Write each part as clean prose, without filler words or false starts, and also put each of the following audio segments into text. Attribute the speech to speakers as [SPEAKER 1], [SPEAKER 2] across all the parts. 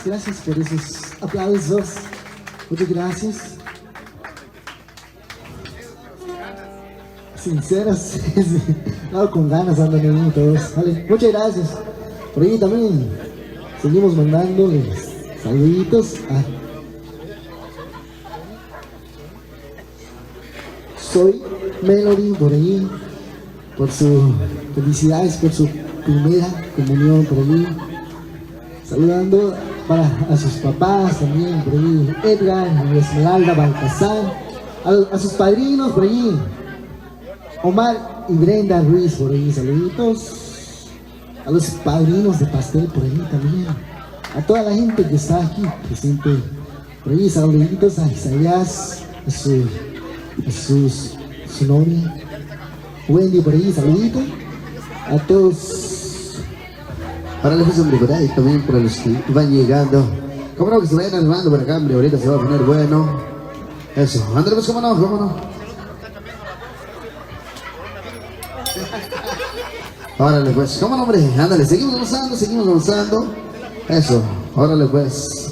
[SPEAKER 1] gracias por esos aplausos. Muchas gracias. Sinceros, sí. No, con ganas andan ahí todos. Vale, muchas gracias. Por ahí también seguimos mandándoles saluditos a Soy Melody por ahí, por su felicidades, por su primera comunión por ahí. Saludando a sus papás también por ahí, Edgar y Esmeralda Balcazar, a sus padrinos por ahí, Omar y Brenda Ruiz por ahí, saluditos. A los padrinos de pastel por ahí también. A toda la gente que está aquí presente por ahí, saluditos a Isaías, a su novia, Wendy por ahí, saludito. A todos.
[SPEAKER 2] Ahora les hombre por ahí también para los que van llegando. Cómo no, que se vayan armando por acá, hombre, ahorita se va a poner bueno. Eso, ándale pues, cómo no, cómo no. Órale pues, cómo no, hombre, ándale, seguimos avanzando. Eso, órale pues.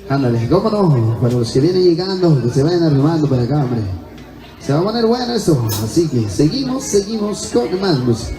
[SPEAKER 2] Ándale, cómo no, para los que vienen llegando, que se vayan armando por acá, hombre. Se va a poner bueno esto, así que seguimos con más música.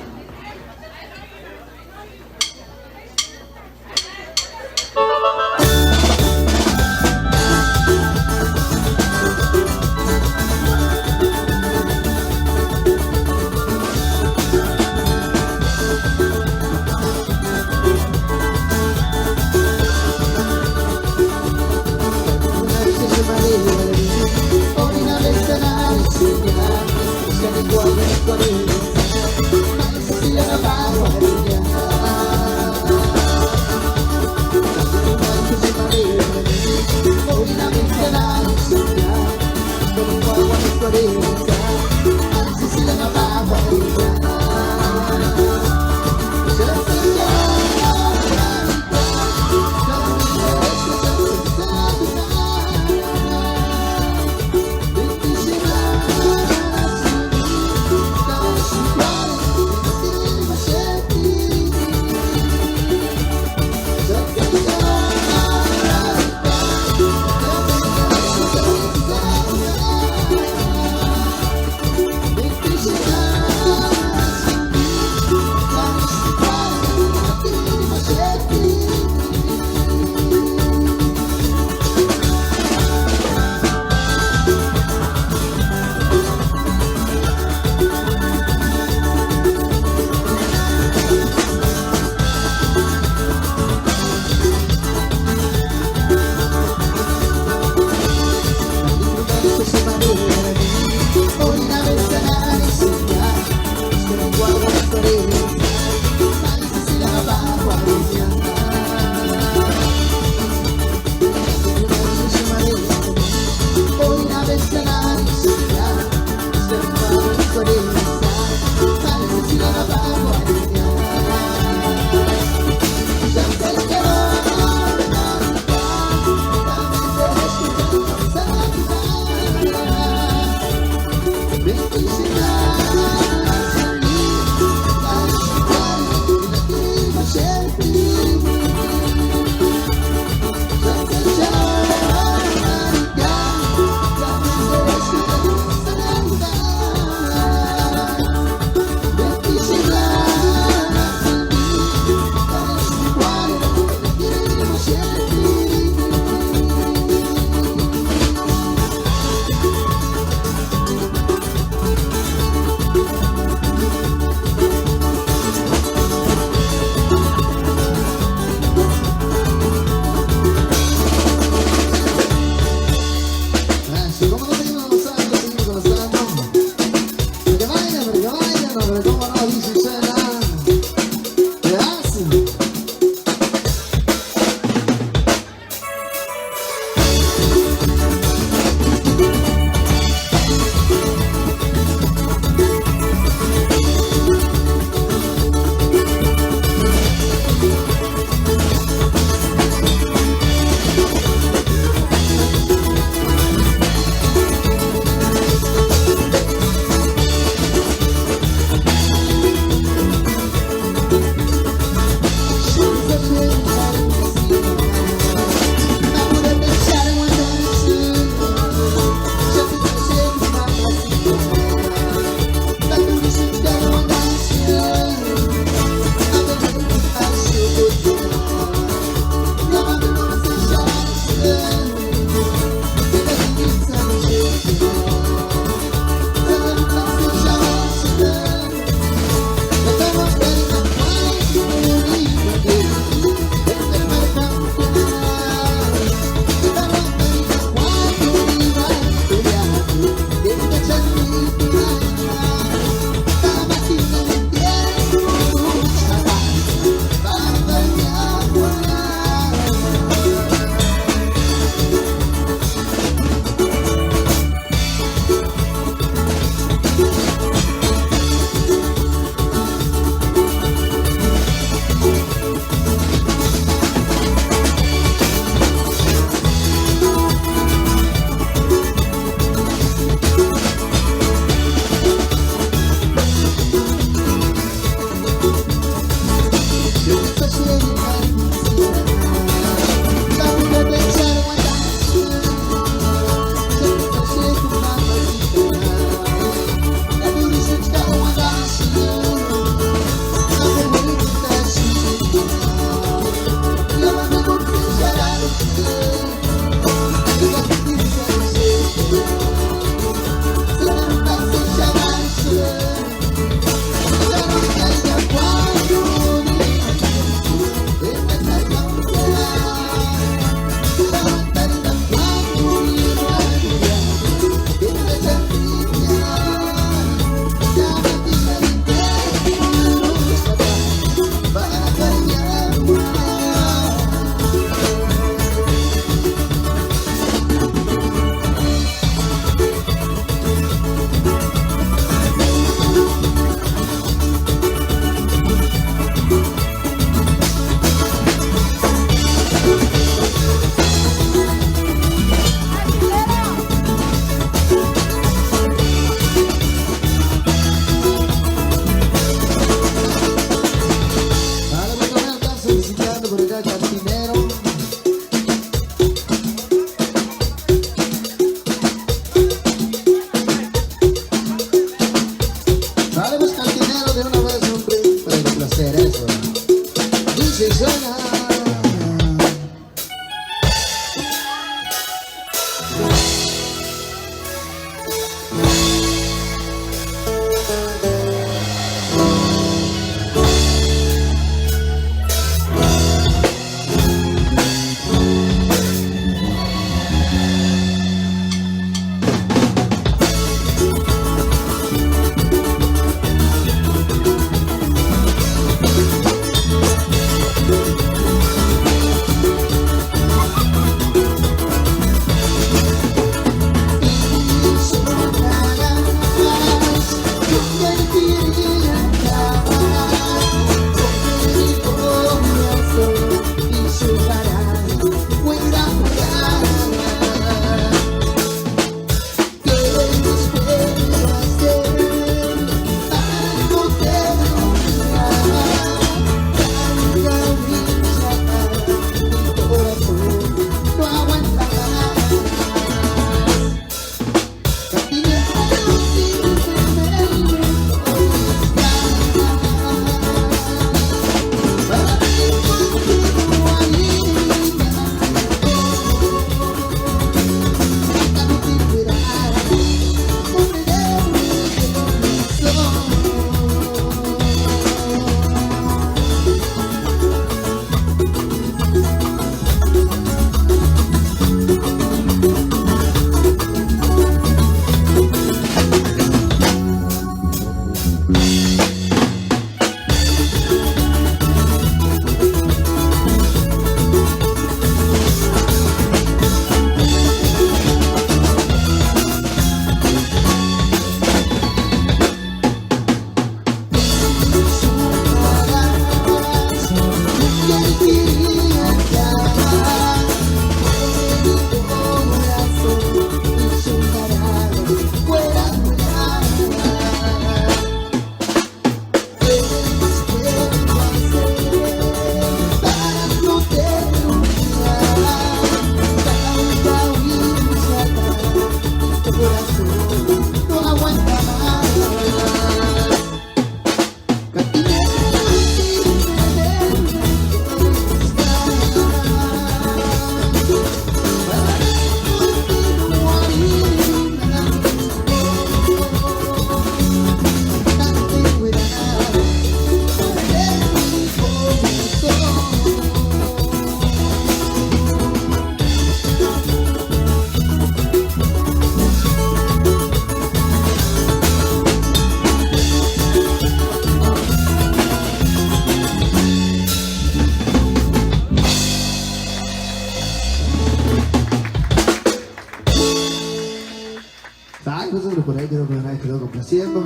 [SPEAKER 2] pues hombre, por ahí quedó complaciendo.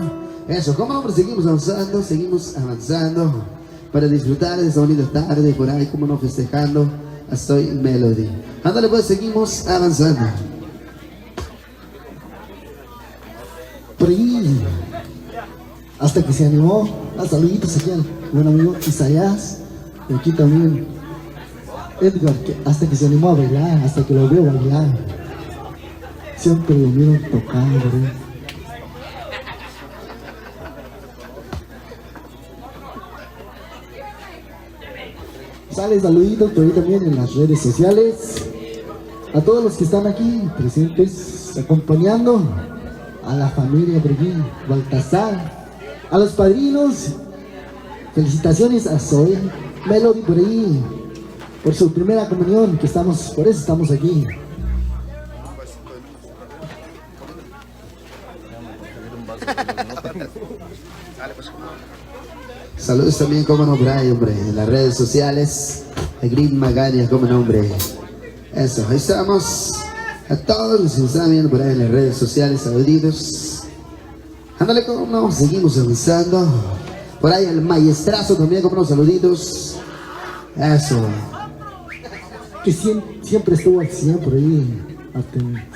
[SPEAKER 2] Eso, ¿cómo no? Pues seguimos avanzando para disfrutar de esta bonita tarde, por ahí, como no, festejando a Soy Melody. Ándale pues, seguimos avanzando.
[SPEAKER 1] Por ahí, hasta que se animó, saluditos aquí al buen amigo Isaías, y aquí también Edgar, que hasta que se animó a bailar, hasta que lo veo bailar. Siempre lo vieron tocando, ¿verdad? Sale saluditos por ahí también en las redes sociales. A todos los que están aquí presentes, acompañando a la familia por aquí, Baltasar, a los padrinos. Felicitaciones a Soy Melody por ahí, por su primera comunión, que estamos, por eso estamos aquí.
[SPEAKER 2] Saludos también, como no, por ahí, hombre, en las redes sociales, a Green Magaria, como no, hombre. Eso, ahí estamos. A todos los que están viendo por ahí en las redes sociales, saluditos. Ándale, como no, seguimos avanzando. Por ahí el maestrazo también, como no, saluditos. Eso.
[SPEAKER 1] Que siempre estuvo al 100 por ahí.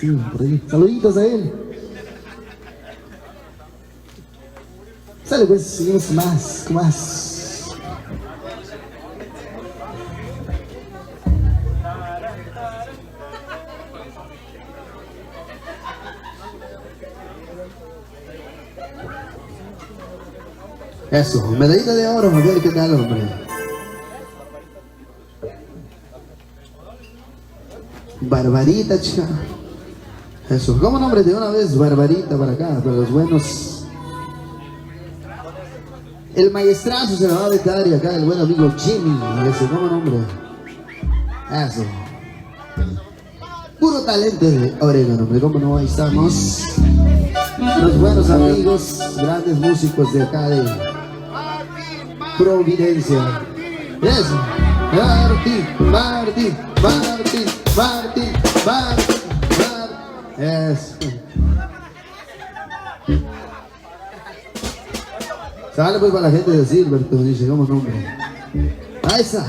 [SPEAKER 1] Sí, por ahí. Saluditos a él. Sale pues, seguimos con más.
[SPEAKER 2] Eso, medallita de oro, a ver qué tal, hombre. Barbarita, chica. Eso, como nombre de una vez, Barbarita para acá, para los buenos. El maestrazo se me va a vetar y acá el buen amigo Jimmy. Eso, como nombre. Eso. Puro talento de Oregon, hombre, como no, ahí estamos. Los buenos amigos, grandes músicos de acá de Providencia. Eso. Martín. Eso. Sale pues para la gente de Silverton, dice, como nombre. Ahí está.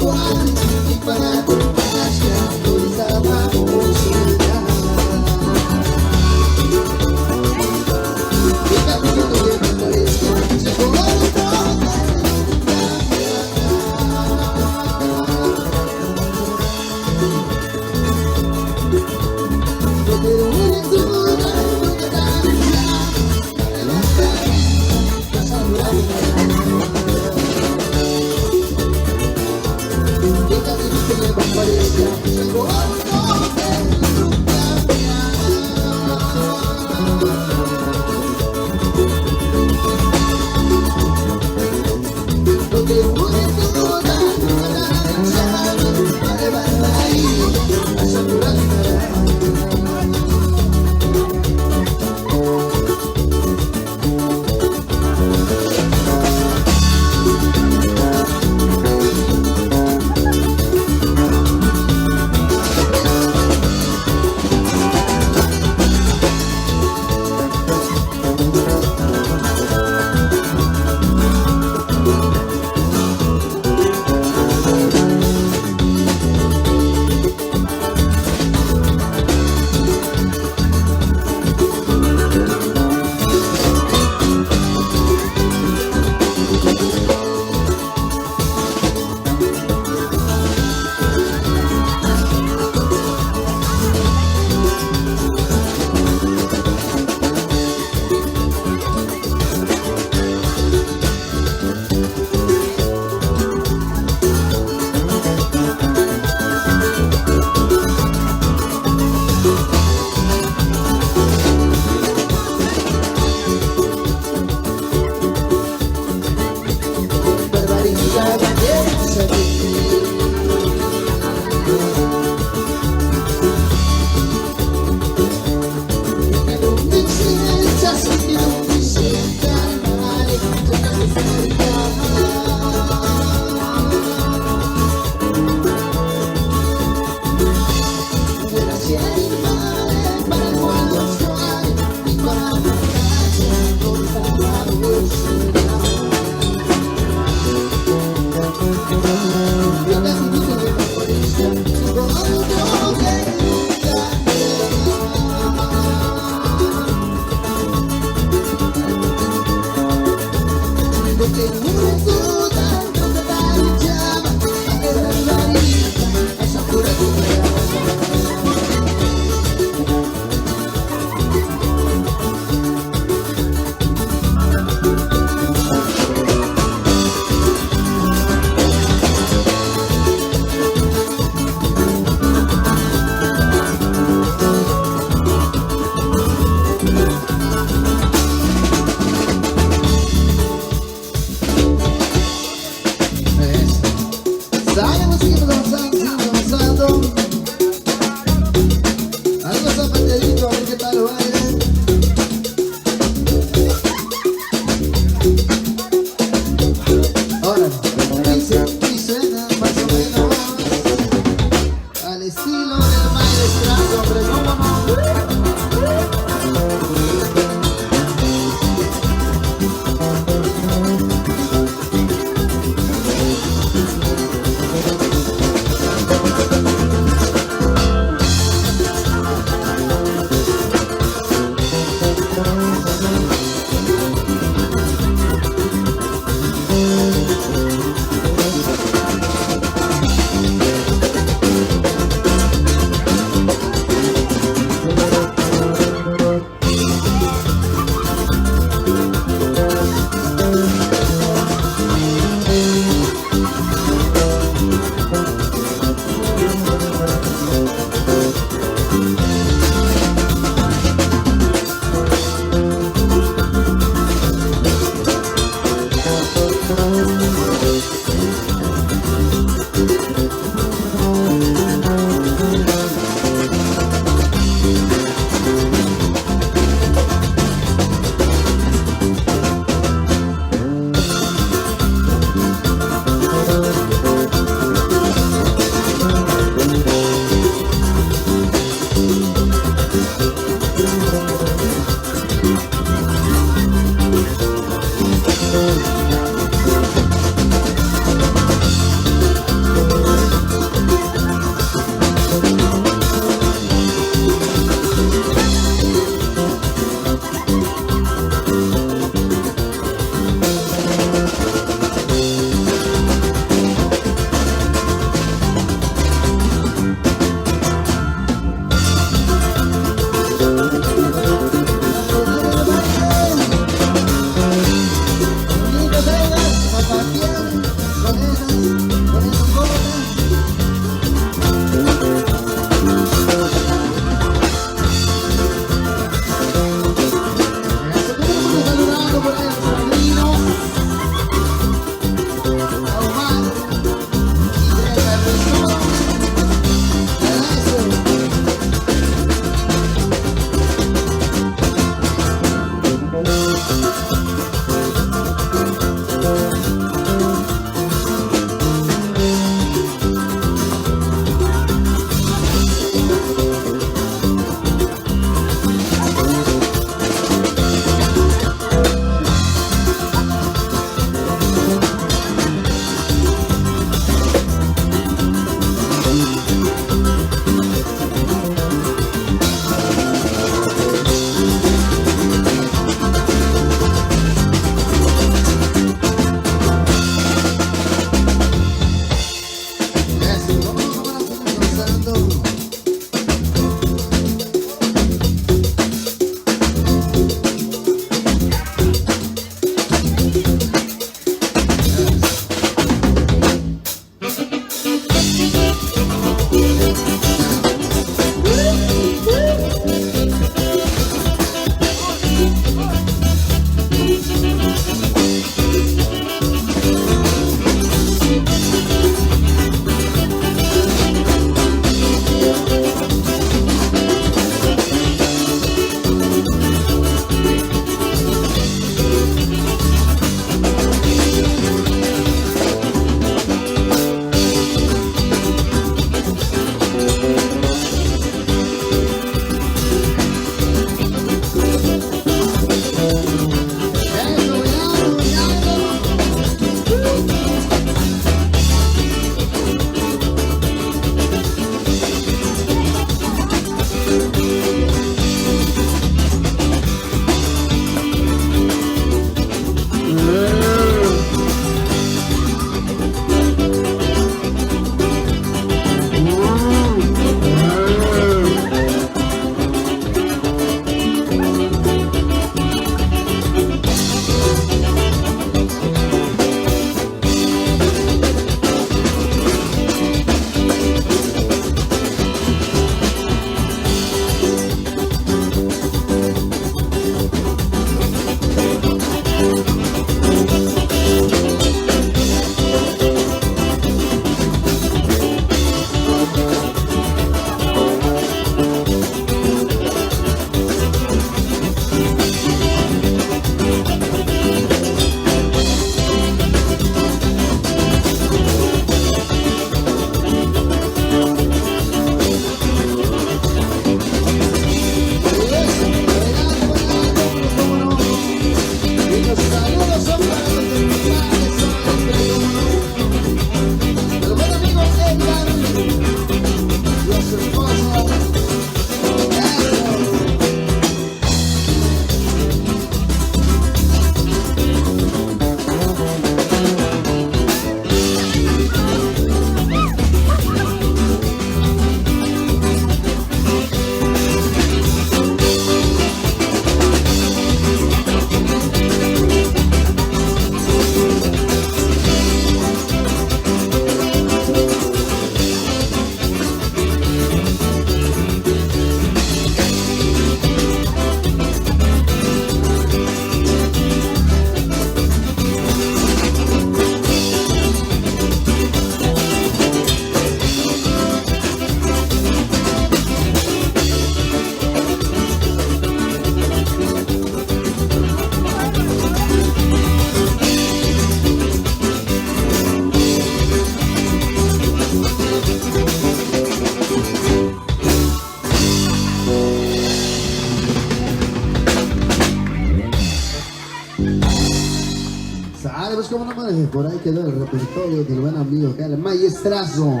[SPEAKER 2] Ándale, por ahí quedó el repertorio del buen amigo acá, el maestrazo.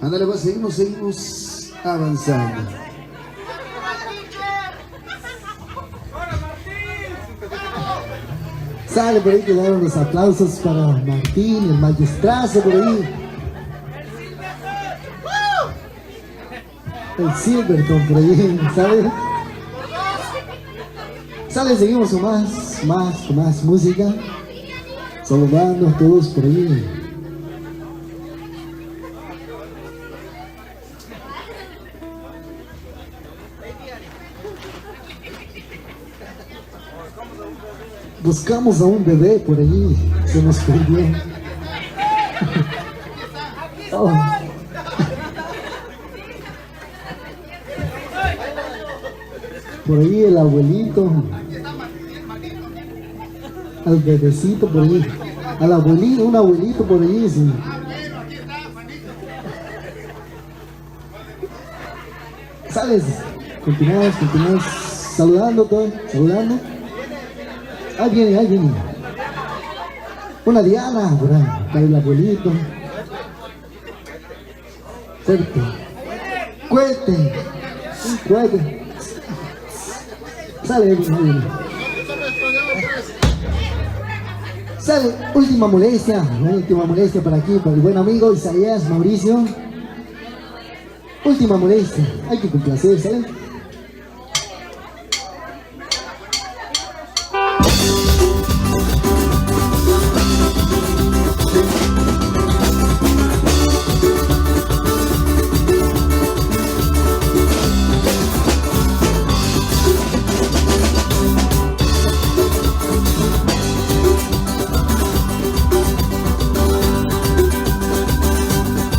[SPEAKER 2] Ándale, pues seguimos avanzando.
[SPEAKER 1] Sale, por ahí quedaron los aplausos para Martín, el maestrazo por ahí. El Silverton por ahí, ¿sale? Sale, seguimos con más música. Saludando a todos por ahí. Buscamos a un bebé por ahí, se nos perdió. Oh. Por ahí el abuelito, al bebecito por ahí, al abuelito, un abuelito por ahí, sí. Sales, continuamos saludando todo, saludando. Ahí viene. Una Diana, por ahí, para el abuelito. Fuerte. Cohete. Un cohete. Sale. Sale, última molestia para aquí, para el buen amigo Isaías Mauricio. Última molestia, hay que complacer, ¿sale?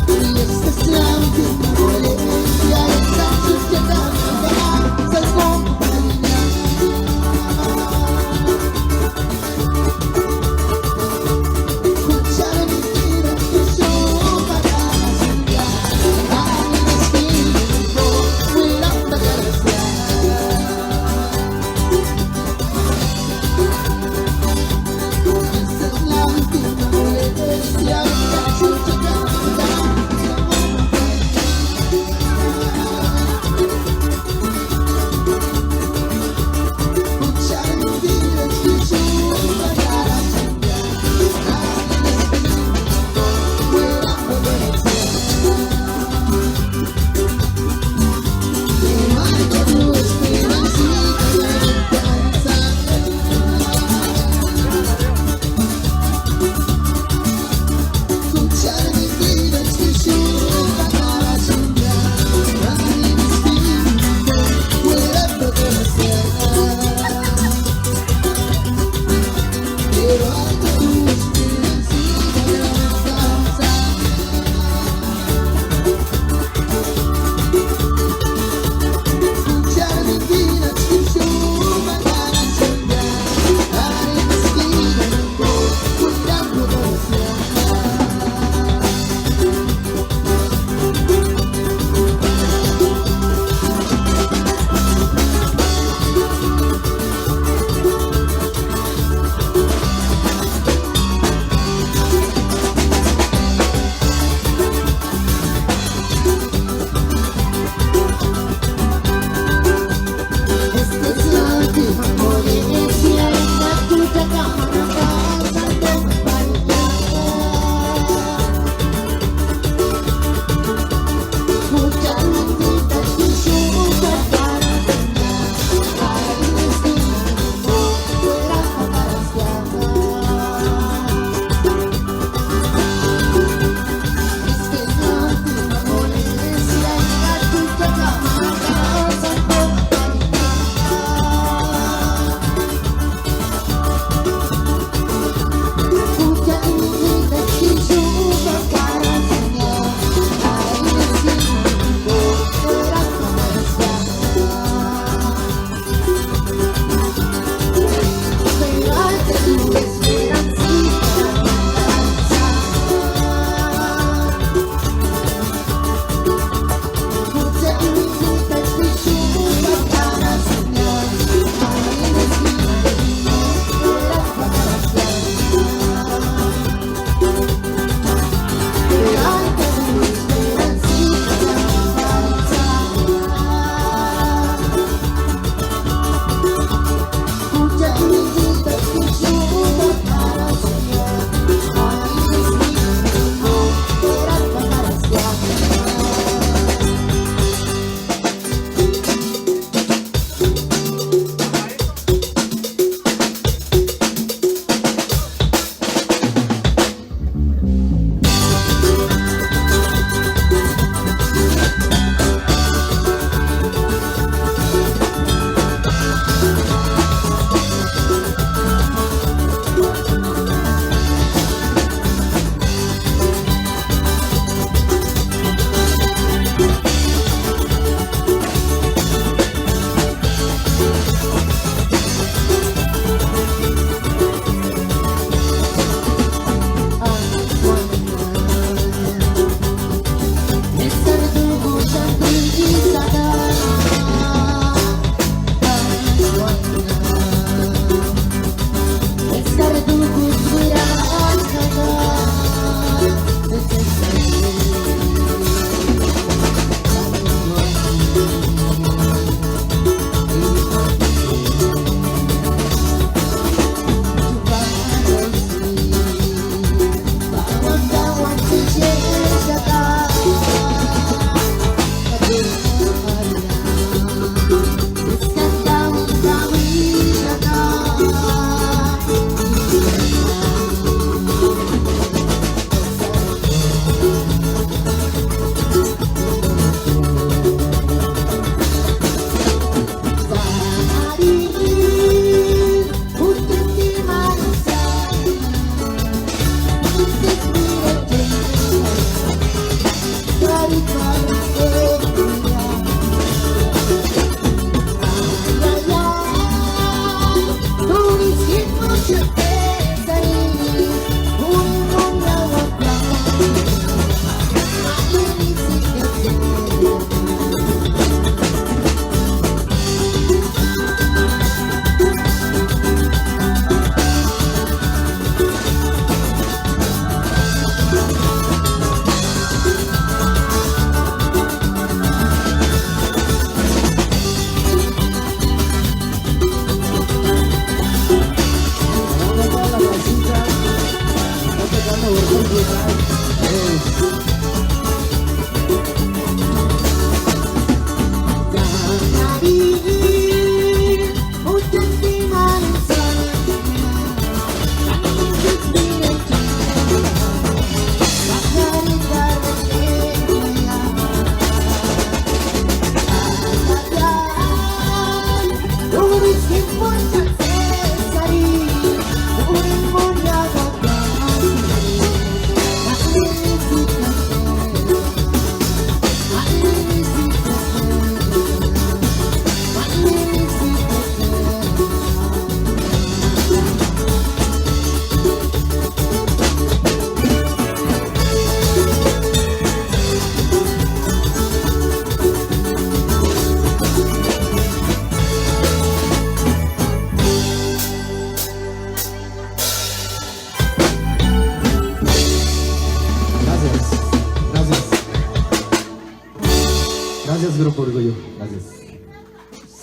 [SPEAKER 3] Y esta es la última molestia, esta sucia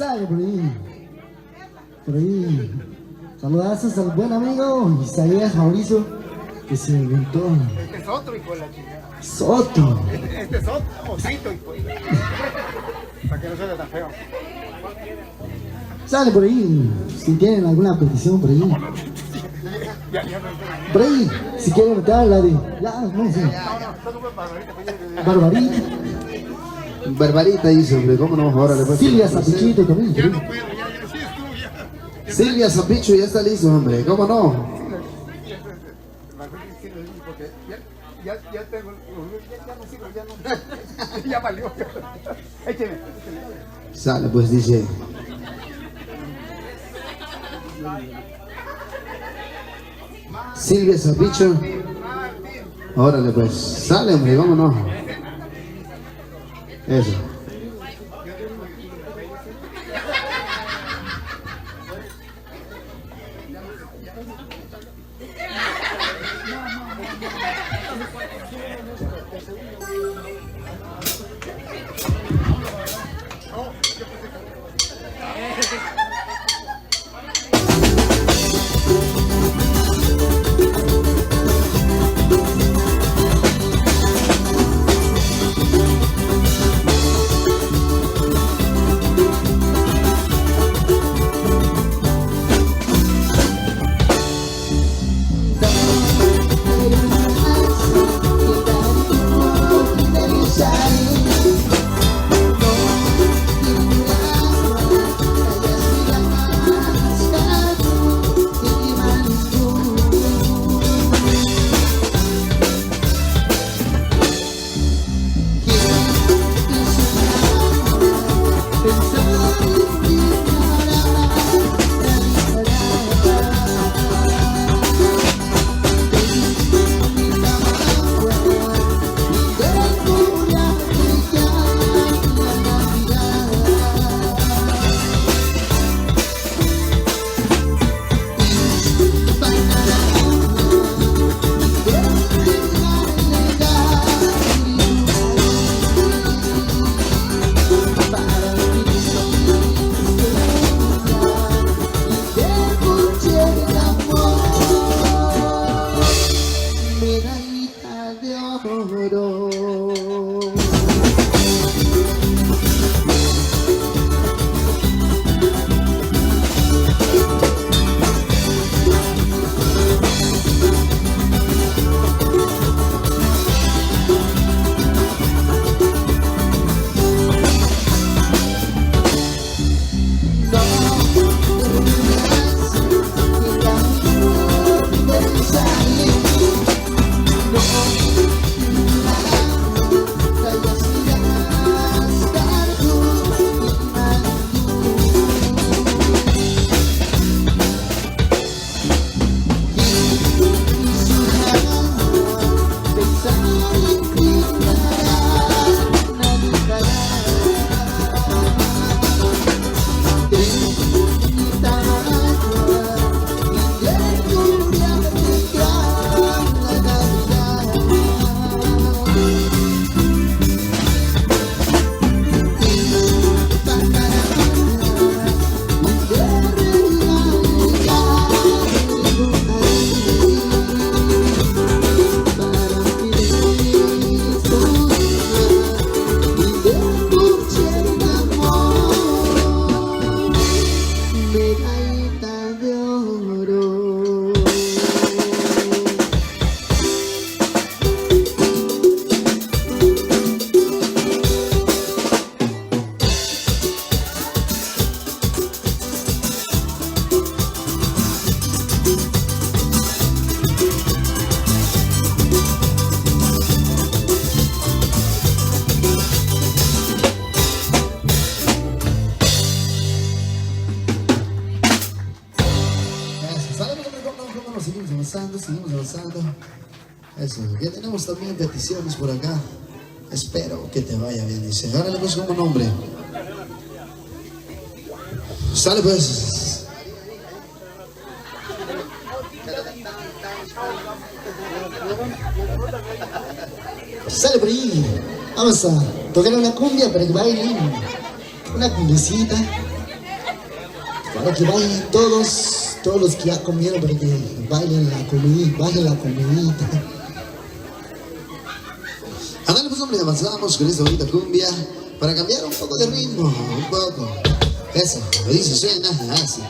[SPEAKER 1] Sale por ahí. Por ahí. Saludazos al buen amigo Isaías Mauricio, que se inventó.
[SPEAKER 3] Este es otro hijo de la chingada.
[SPEAKER 1] Soto.
[SPEAKER 3] Este es otro, osito hijo de la chingada. Para que no se vea tan feo.
[SPEAKER 1] Sale por ahí. Si tienen alguna petición por ahí. Por ahí, si quieren meter la de. Ya, no sé. Barbarita.
[SPEAKER 2] Barbarita dice, hombre, ¿cómo no? Órale, pues.
[SPEAKER 1] Silvia Zapichito también.
[SPEAKER 3] Ya no puedo, ya sí es tú, ya.
[SPEAKER 2] Silvia Zapicho ya está listo, hombre, ¿cómo no?
[SPEAKER 3] Porque ya tengo, ya no sirve, ya no, ya valió. Écheme.
[SPEAKER 2] Sale, pues, dice. Silvia Zapicho. Órale, pues. Sale, hombre, ¿cómo no? Eso. Seguimos avanzando. Eso, ya tenemos también peticiones por acá. Espero que te vaya bien, dice. Ahora le puse como nombre. Sale pues.
[SPEAKER 1] Sale por ahí. Vamos a tocar una cumbia para que bailen. Una cumbiecita. Para que bailen todos los que ya comieron, para que bailen la comidita.
[SPEAKER 2] Ándale pues hombre, avanzamos con esta bonita cumbia para cambiar un poco de ritmo, un poco. Eso, lo dice, suena así.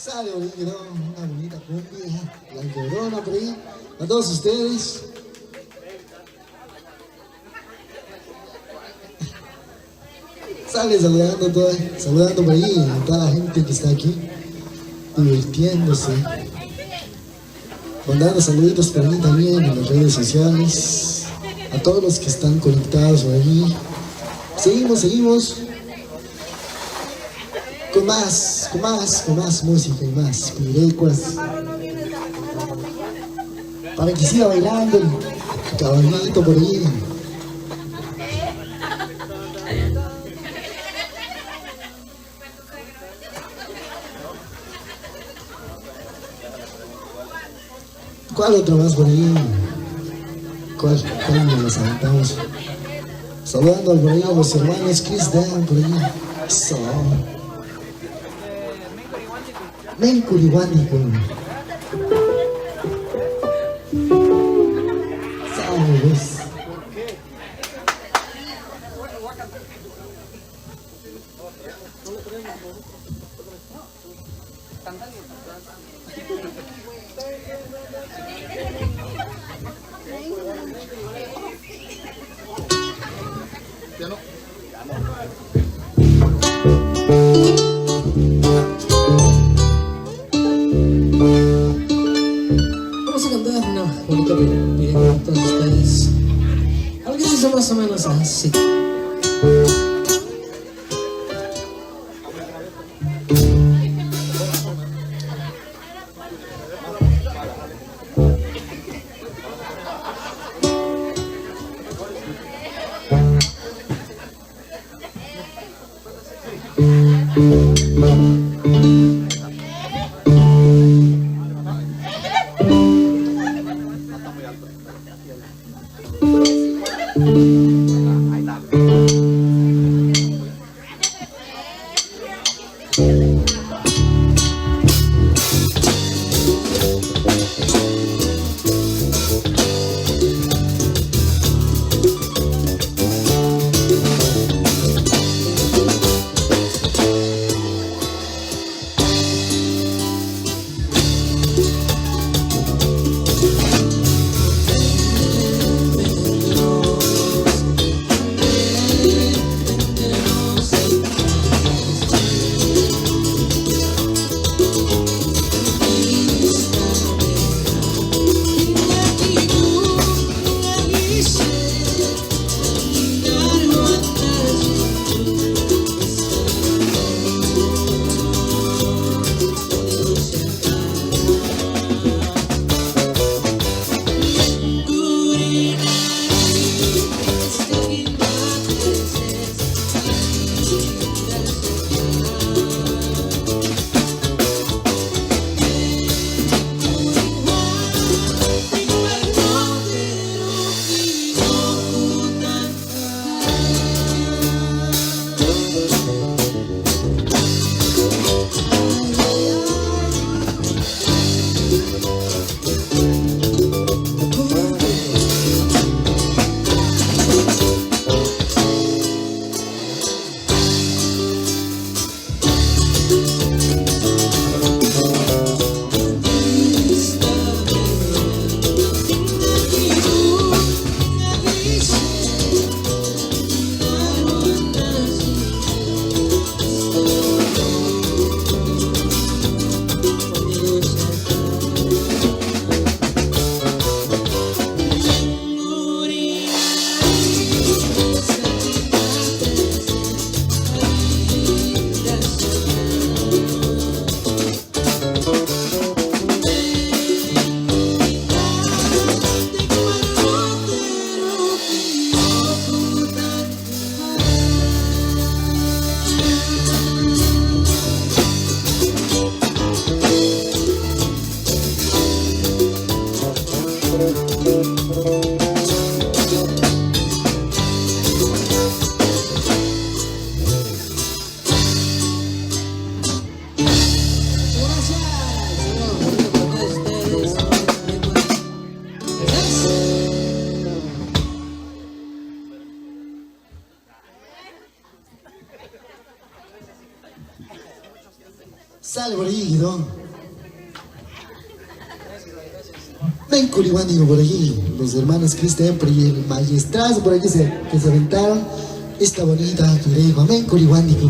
[SPEAKER 1] Sale bonito, una bonita cumbia, la Llorona por ahí, a todos ustedes. Sale saludando por ahí a toda la gente que está aquí, divirtiéndose. Mandando saluditos por ahí también en las redes sociales, a todos los que están conectados por allí. Seguimos. Con más música y más pirecuas. Para que siga bailando el caballito por ahí. ¿Cuál otro más por ahí? ¿Cuál nos aventamos? Saludando por ahí a los hermanos Chris Dan por ahí. Eso. Mencurihuánico. ¿Sabes?
[SPEAKER 4] dar una bonita vida con todos ustedes. Algo que dice más o menos así.
[SPEAKER 1] Sale por ahí, Guidón. Ven Curiguánico por aquí, los hermanos Cristian y el maestrazo por aquí que se aventaron esta bonita turejo. Ven Curiguánico.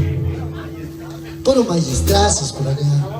[SPEAKER 1] Puro maestrazos por acá.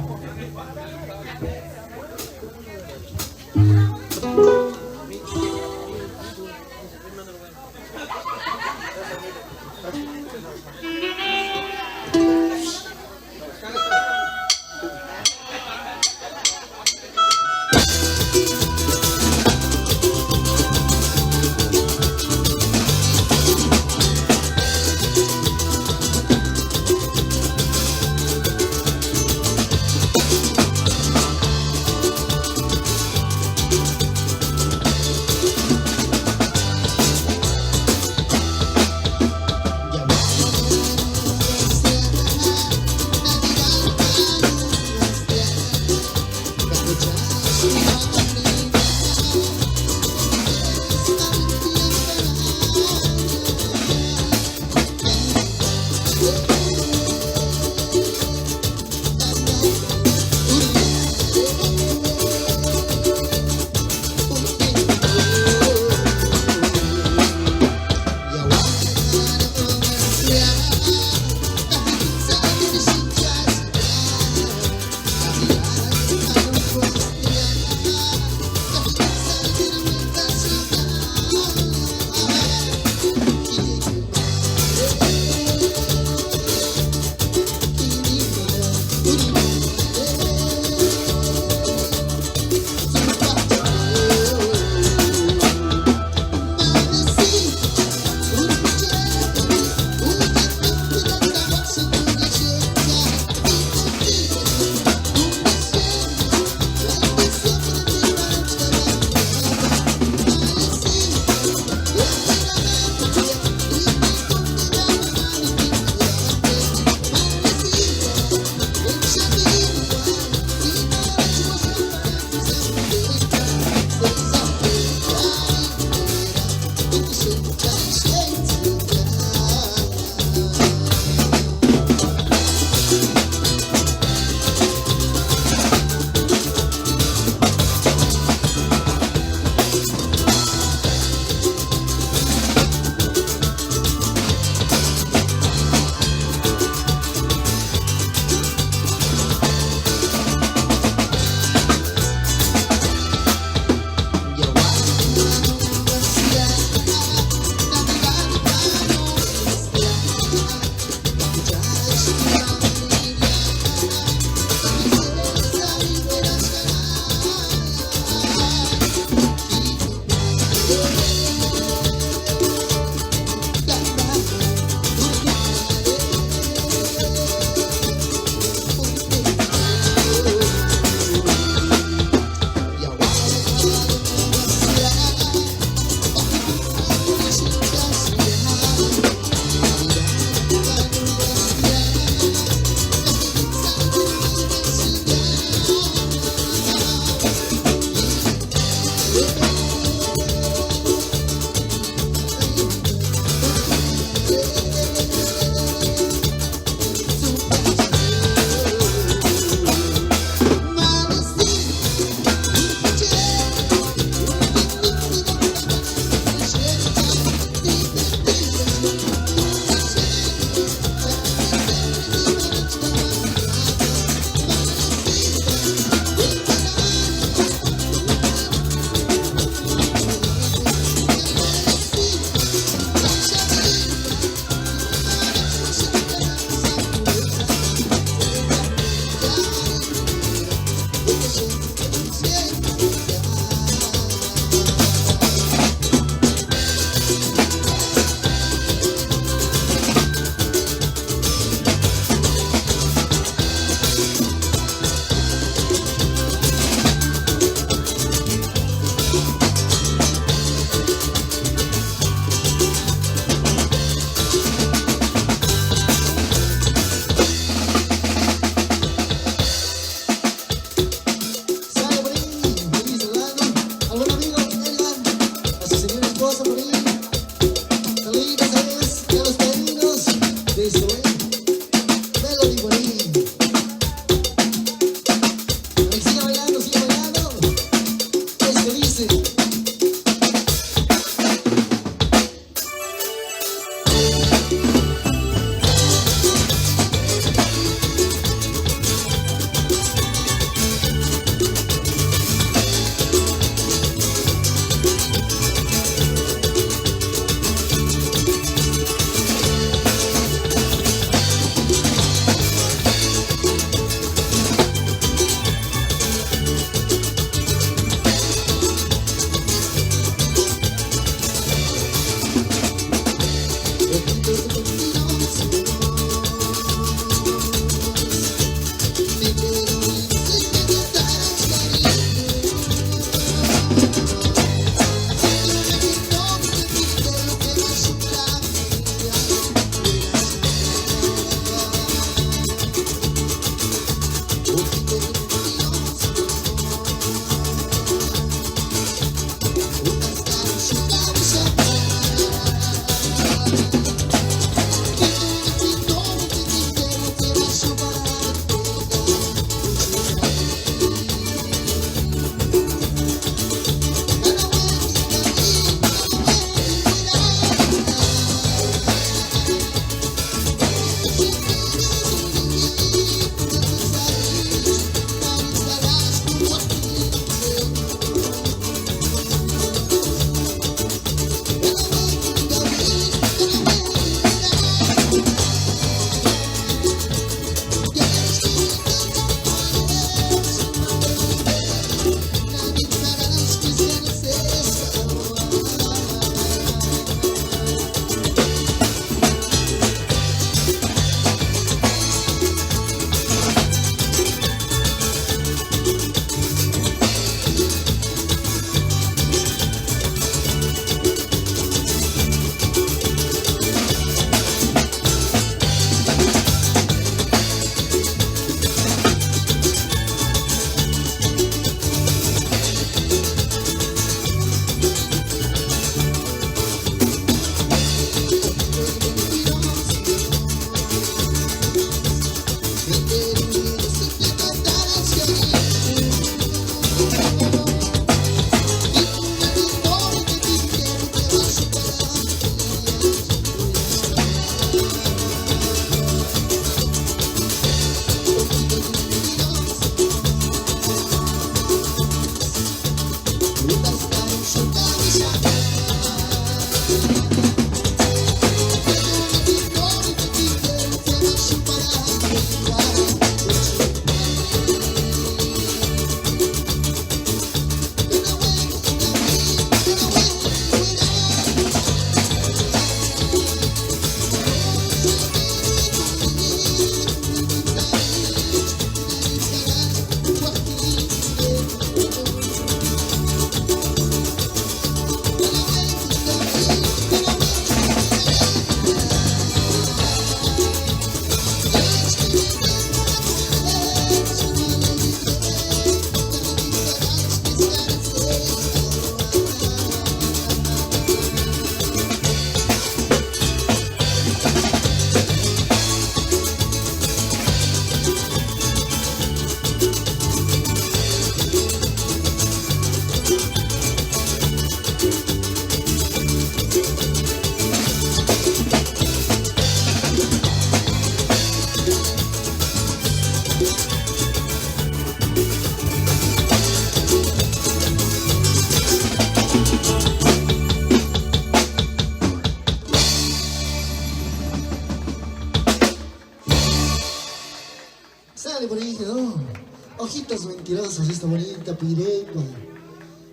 [SPEAKER 1] mentirosos, esta bonita pirepa.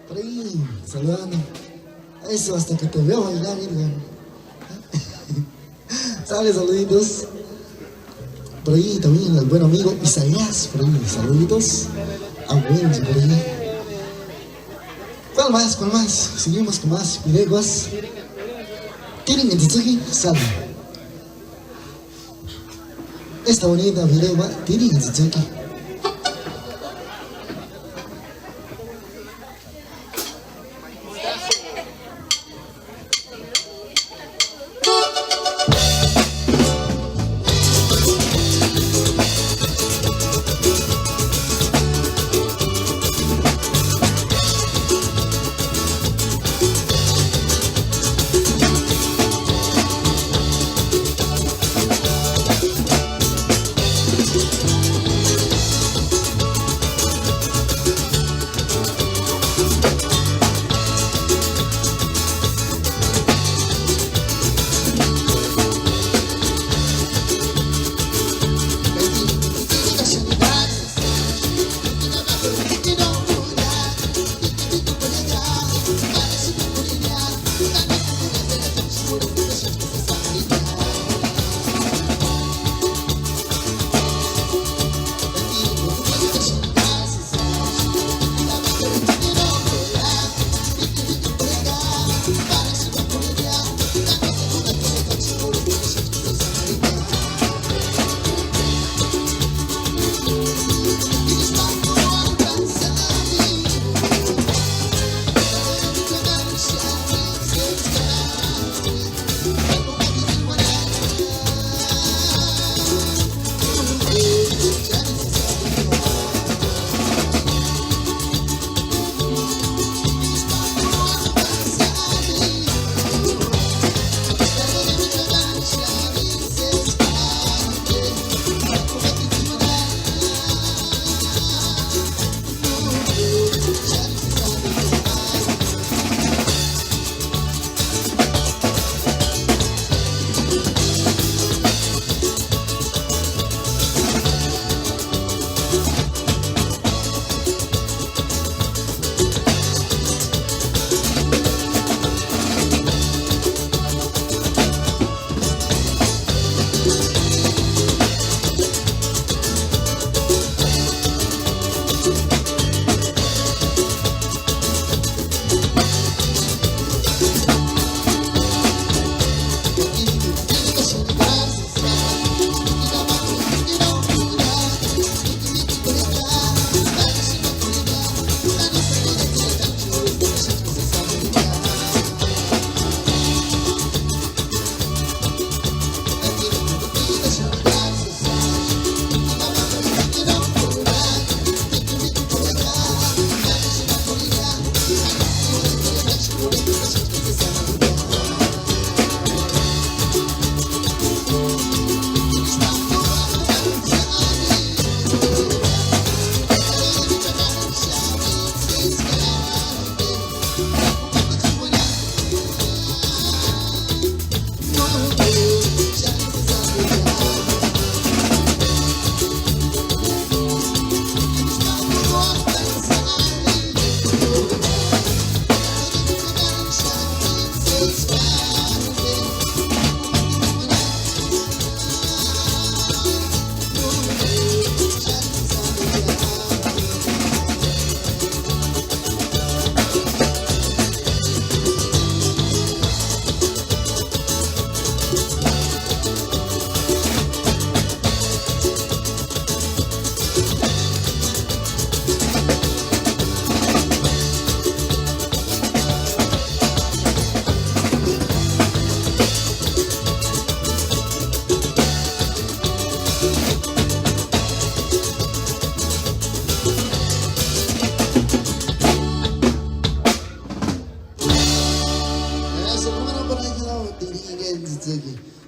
[SPEAKER 1] Por ahí, saludando. Eso, hasta que te veo bailar, Edgar. Sale, saluditos. Por ahí también el buen amigo Isaías, por ahí, saluditos. A Wendy, por ahí. ¿Cuál más? ¿Cuál más? Seguimos con más pireguas. Tienen en Tsuki, sale. Esta bonita piregua, tienen en Tsuki.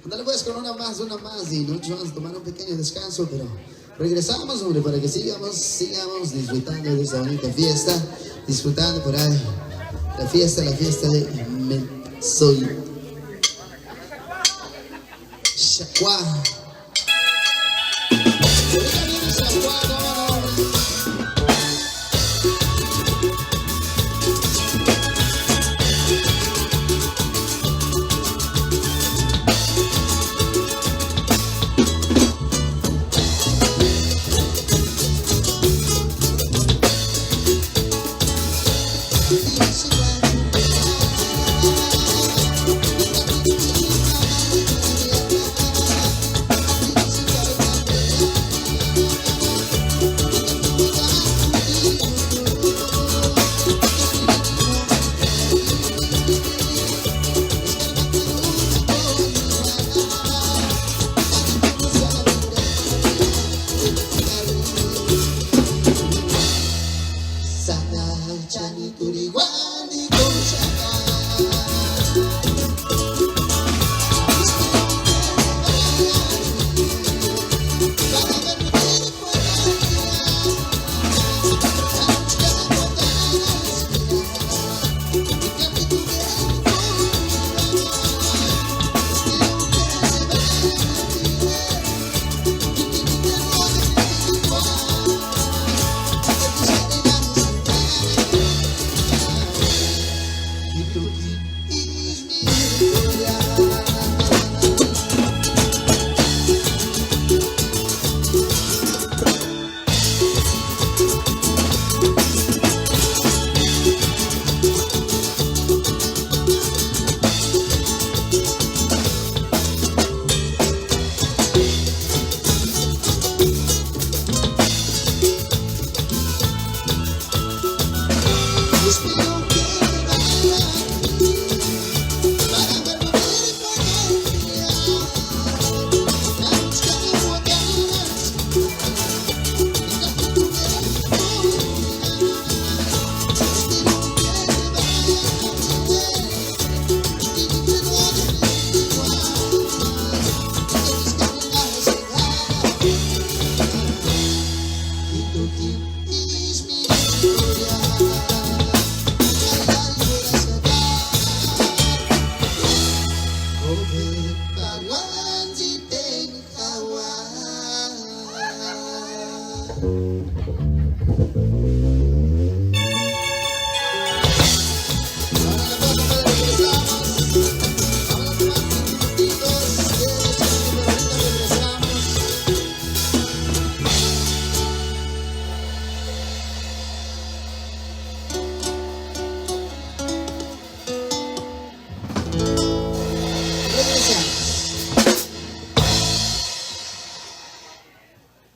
[SPEAKER 2] Dale pues con una más y nosotros vamos a tomar un pequeño descanso, pero regresamos, hombre, para que sigamos disfrutando de esta bonita fiesta, disfrutando por ahí la fiesta de Soy Chacuá. Ahorita viene Chacuá, no.